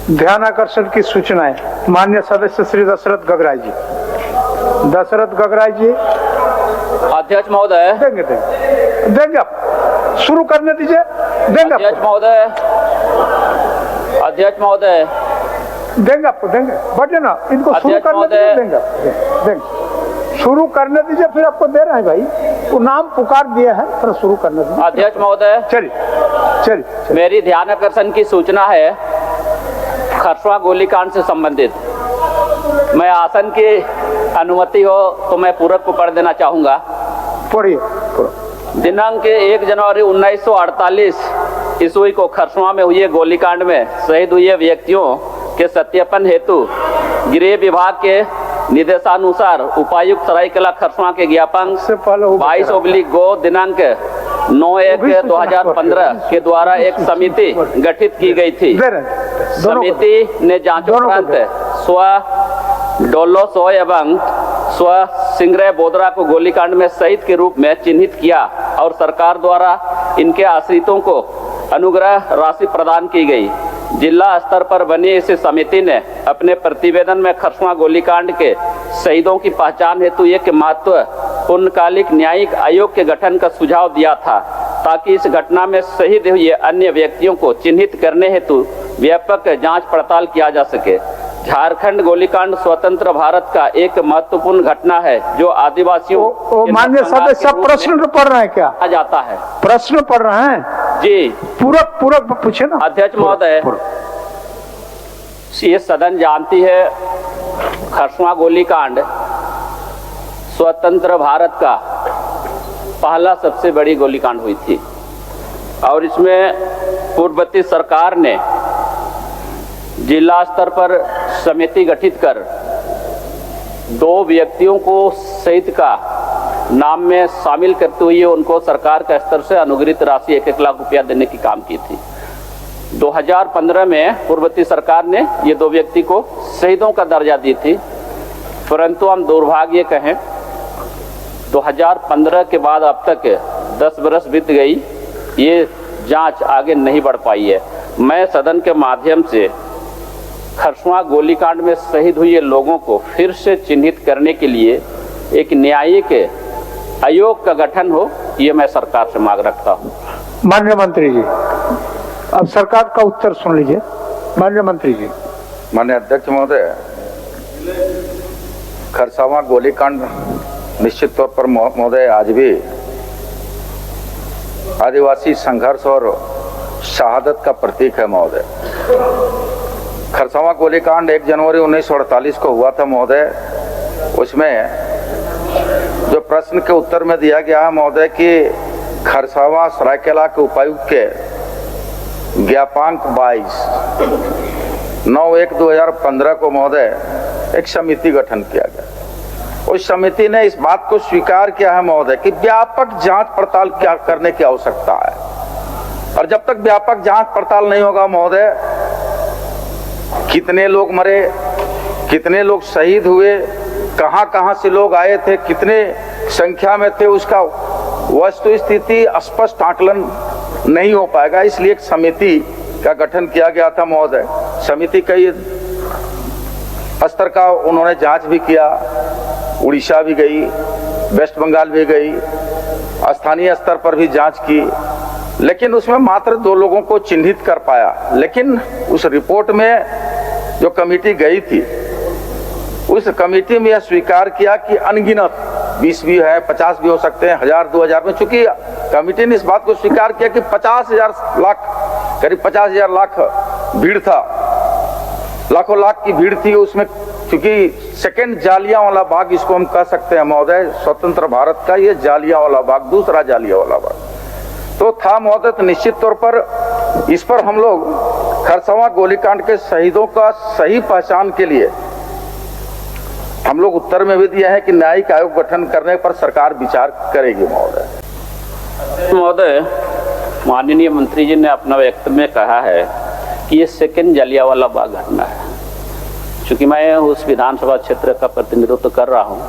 ध्यान आकर्षण की सूचनाएं। माननीय सदस्य श्री दशरथ गगराय जी। दशरथ गगराय जी। अध्यक्ष महोदय। देंगे आप, शुरू करने दीजिए। देंगे अध्यक्ष महोदय। अध्यक्ष महोदय देंगे आपको, देंगे, बैठे ना, इनको शुरू करने दीजिए। देंगे, शुरू करने दीजिए, फिर आपको दे रहे हैं भाई, वो नाम पुकार दिए हैं, फिर शुरू करने दीजिए। अध्यक्ष महोदय चलिए मेरी ध्यान आकर्षण की सूचना है खरसवा गोलीकांड से संबंधित। मैं आसन की अनुमति हो तो मैं पूरक को पढ़ देना चाहूंगा। पढ़िए। दिनांक 1 जनवरी 1948 ईस्वी को खरसवा में हुए गोलीकांड में शहीद हुए व्यक्तियों के सत्यापन हेतु गृह विभाग के निर्देशानुसार उपायुक्त सरायकेला खरसवा के ज्ञापन 22/गो दिनांक 9/1/2015 के द्वारा एक समिति गठित की गई थी। समिति ने जांचोपरांत स्व डोलो सोय एवं स्व सिंगरह बोदरा को गोलीकांड में शहीद के रूप में चिन्हित किया और सरकार द्वारा इनके आश्रितों को अनुग्रह राशि प्रदान की गई। जिला स्तर पर बनी इस समिति ने अपने प्रतिवेदन में खरसवा गोलीकांड के शहीदों की पहचान हेतु एक महत्वपूर्णकालिक न्यायिक आयोग के गठन का सुझाव दिया था, ताकि इस घटना में शहीद हुए अन्य व्यक्तियों को चिन्हित करने हेतु व्यापक जांच पड़ताल किया जा सके। झारखंड गोलीकांड स्वतंत्र भारत का एक महत्वपूर्ण घटना है जो आदिवासियों। माननीय सदस्य प्रश्न पढ़ रहे हैं क्या? जाता है, प्रश्न पढ़ रहे हैं जी। पूरक पूछे ना। अध्यक्ष महोदय, ये सदन जानती है खरसवा गोलीकांड स्वतंत्र भारत का पहला सबसे बड़ी गोलीकांड हुई थी और इसमें पूर्ववर्ती सरकार ने जिला स्तर पर समिति गठित कर 2 व्यक्तियों को शहीद का नाम में शामिल करते हुए उनको सरकार के स्तर से अनुग्रहित राशि 1-1 लाख रुपया देने की काम की थी। 2015 में पूर्ववर्ती सरकार ने ये 2 व्यक्ति को शहीदों का दर्जा दी थी, परंतु हम दुर्भाग्य कहें 2015 के बाद अब तक 10 बरस बीत गई, ये जांच आगे नहीं बढ़ पाई है। मैं सदन के माध्यम से खरसवा गोलीकांड में शहीद हुए लोगों को फिर से चिन्हित करने के लिए एक न्यायिक आयोग का गठन हो, ये मैं सरकार से मांग रखता हूँ। माननीय मंत्री जी, अब सरकार का उत्तर सुन लीजिए। माननीय मंत्री जी। माननीय अध्यक्ष महोदय, खरसवा गोलीकांड निश्चित तौर पर महोदय आज भी आदिवासी संघर्ष और शहादत का प्रतीक है महोदय। खरसवा गोलीकांड 1 जनवरी 1948 को हुआ था महोदय। उसमें जो प्रश्न के उत्तर में दिया गया है महोदय कि खरसवा सरायकेला के उपायुक्त के ज्ञापांक 22/9/2015 को महोदय एक समिति गठन किया गया। उस समिति ने इस बात को स्वीकार किया है महोदय कि व्यापक जांच पड़ताल क्या करने की आवश्यकता है, और जब तक व्यापक जांच पड़ताल नहीं होगा महोदय, कितने लोग मरे, कितने लोग शहीद हुए, कहां से लोग आए थे, कितने संख्या में थे, उसका वस्तु स्थिति स्पष्ट आकलन नहीं हो पाएगा। इसलिए एक समिति का गठन किया गया था महोदय। समिति कई स्तर का उन्होंने जांच भी किया, उड़ीसा भी गई, वेस्ट बंगाल भी गई, स्थानीय स्तर पर भी जांच की, लेकिन उसमें मात्र 2 लोगों को चिन्हित कर पाया। लेकिन उस रिपोर्ट में जो कमेटी गई थी, उस कमेटी में यह स्वीकार किया कि अनगिनत 20 भी है, 50 भी हो सकते हैं, 1000-2000 में, चूंकि कमेटी ने इस बात को स्वीकार किया कि 50,000 लाख, करीब 50,000 लाख भीड़ था, लाखों लाख की भीड़ थी उसमें। क्योंकि सेकेंड जालियांवाला बाग इसको हम कह सकते हैं महोदय, स्वतंत्र भारत का ये जालियांवाला बाग, दूसरा जालियांवाला बाग तो था महोदय। तो निश्चित तौर पर इस पर हम लोग खरसवा गोलीकांड के शहीदों का सही पहचान के लिए हम लोग उत्तर में भी दिया है कि न्यायिक आयोग गठन करने पर सरकार विचार करेगी महोदय। महोदय, माननीय मंत्री जी ने अपना वक्तव्य में कहा है कि ये सेकेंड जालियांवाला बाग घटना है। चूंकि मैं उस विधानसभा क्षेत्र का प्रतिनिधित्व कर रहा हूँ,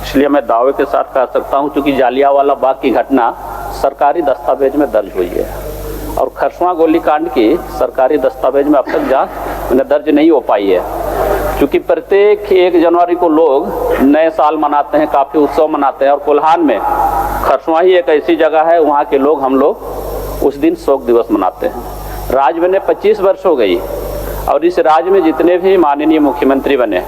इसलिए मैं दावे के साथ कह सकता हूँ, क्योंकि जालियांवाला बाग की घटना सरकारी दस्तावेज में दर्ज हुई है और खरसवा गोलीकांड की सरकारी दस्तावेज में अब तक जांच दर्ज नहीं हो पाई है, क्योंकि प्रत्येक 1 जनवरी को लोग नए साल मनाते हैं, काफ़ी उत्सव मनाते हैं। और कोल्हान में खरसुआ ही एक ऐसी जगह है, वहाँ के लोग, हम लोग उस दिन शोक दिवस मनाते हैं। राज्य बने 25 वर्ष हो गई, और इस राज्य में जितने भी माननीय मुख्यमंत्री बने,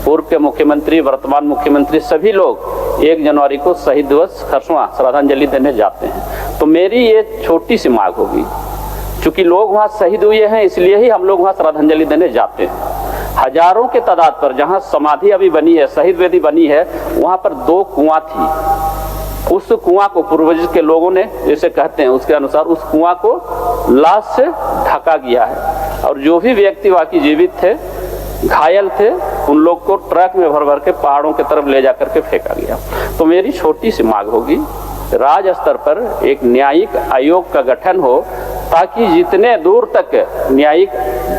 पूर्व के मुख्यमंत्री, वर्तमान मुख्यमंत्री, सभी लोग 1 जनवरी को शहीद दिवस खरसुआ श्रद्धांजलि देने जाते हैं। तो मेरी ये छोटी सी मांग होगी, चूँकि लोग वहाँ शहीद हुए हैं, इसलिए ही हम लोग वहाँ श्रद्धांजलि देने जाते हैं। हजारों के तादाद पर जहाँ समाधि अभी बनी है, शहीद वेदी बनी है, वहाँ पर 2 कुआं थी। उस कुआं को पूर्वज के लोगों ने, जैसे कहते हैं उसके अनुसार, उस कुआं को लाश से ढका गया है। और जो भी व्यक्ति वहाँ जीवित थे, घायल थे, उन लोग को ट्रक में भर भर के पहाड़ों की तरफ ले जाकर के फेंका गया। तो मेरी छोटी सी मांग होगी, राज्य स्तर पर एक न्यायिक आयोग का गठन हो, ताकि जितने दूर तक न्यायिक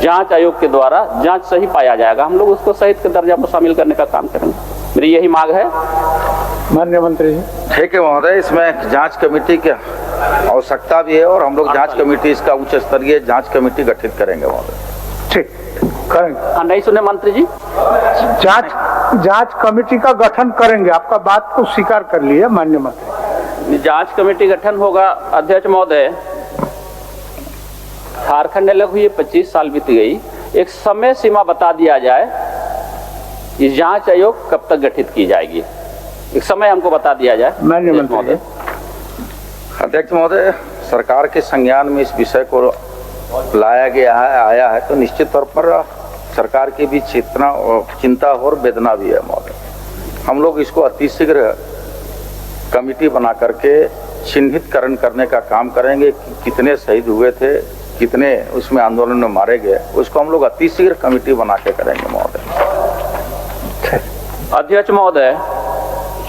जांच आयोग के द्वारा जांच सही पाया जाएगा, हम लोग उसको शहीद के दर्जा में शामिल करने का काम करेंगे। मेरी यही मांग है। माननीय मंत्री जी। ठीक है महोदय, इसमें जांच कमेटी की आवश्यकता भी है, और हम लोग जांच कमेटी, इसका उच्च स्तरीय जांच कमेटी गठित करेंगे महोदय। ठीक, करेंगे। नहीं सुने मंत्री जी? जांच कमेटी का गठन करेंगे, आपका बात को स्वीकार कर लिया माननीय मंत्री। जांच कमेटी गठन होगा। अध्यक्ष महोदय, झारखंड अलग हुई 25 साल बीत गई, एक समय सीमा बता दिया जाए, ये जांच आयोग कब तक गठित की जाएगी, एक समय हमको बता दिया जाए। माननीय मंत्री। अध्यक्ष महोदय, सरकार के संज्ञान में इस विषय को लाया गया है, आया है, तो निश्चित तौर पर सरकार की भी चिंता और वेदना भी है महोदय। हम लोग इसको अतिशीघ्र कमिटी बना करके चिन्हितकरण करने का काम करेंगे कि कितने शहीद हुए थे, कितने उसमें आंदोलन में मारे गए, उसको हम लोग अतिशीघ्र कमिटी बना के करेंगे महोदय। अध्यक्ष महोदय,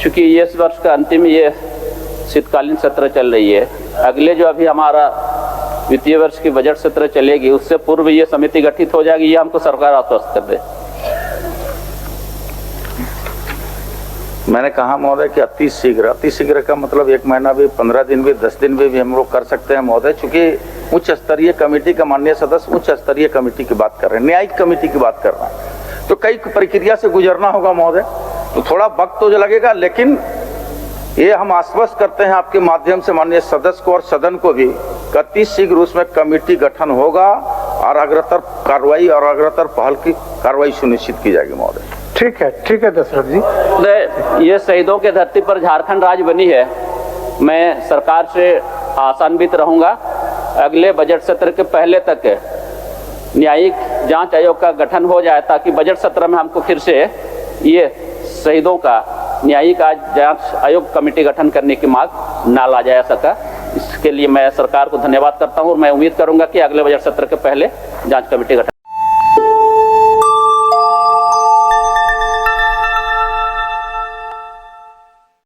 चूंकि इस वर्ष का अंतिम ये शीतकालीन सत्र चल रही है, अगले जो अभी हमारा वित्तीय वर्ष की बजट सत्र चलेगी, उससे पूर्व ये समिति गठित हो जाएगी, ये हमको सरकार आश्वस्त कर दे। मैंने कहा महोदय कि अतिशीघ्र का मतलब 1 महीना भी, 15 दिन भी, 10 दिन भी हम लोग कर सकते हैं महोदय, चूंकि उच्च स्तरीय कमेटी का माननीय सदस्य उच्च स्तरीय कमेटी की बात कर रहे हैं, न्यायिक कमेटी की बात कर रहे हैं, तो कई प्रक्रिया से गुजरना होगा महोदय, तो थोड़ा वक्त तो लगेगा। लेकिन ये हम आश्वस्त करते हैं आपके माध्यम से माननीय सदस्य को और सदन को भी, अति शीघ्र उसमें कमेटी गठन होगा और अग्रतर कार्रवाई और अग्रतर पहल की कार्रवाई सुनिश्चित की जाएगी महोदय। ठीक है दशरथ जी। ये शहीदों के धरती पर झारखंड राज्य बनी है, मैं सरकार से आशान्वित रहूंगा, अगले बजट सत्र के पहले तक न्यायिक जांच आयोग का गठन हो जाए, ताकि बजट सत्र में हमको फिर से ये शहीदों का न्यायिक जांच आयोग कमेटी गठन करने की मांग ना ला जा सका। इसके लिए मैं सरकार को धन्यवाद करता हूं, और मैं उम्मीद करूंगा कि अगले बजट सत्र के पहले जांच कमेटी गठन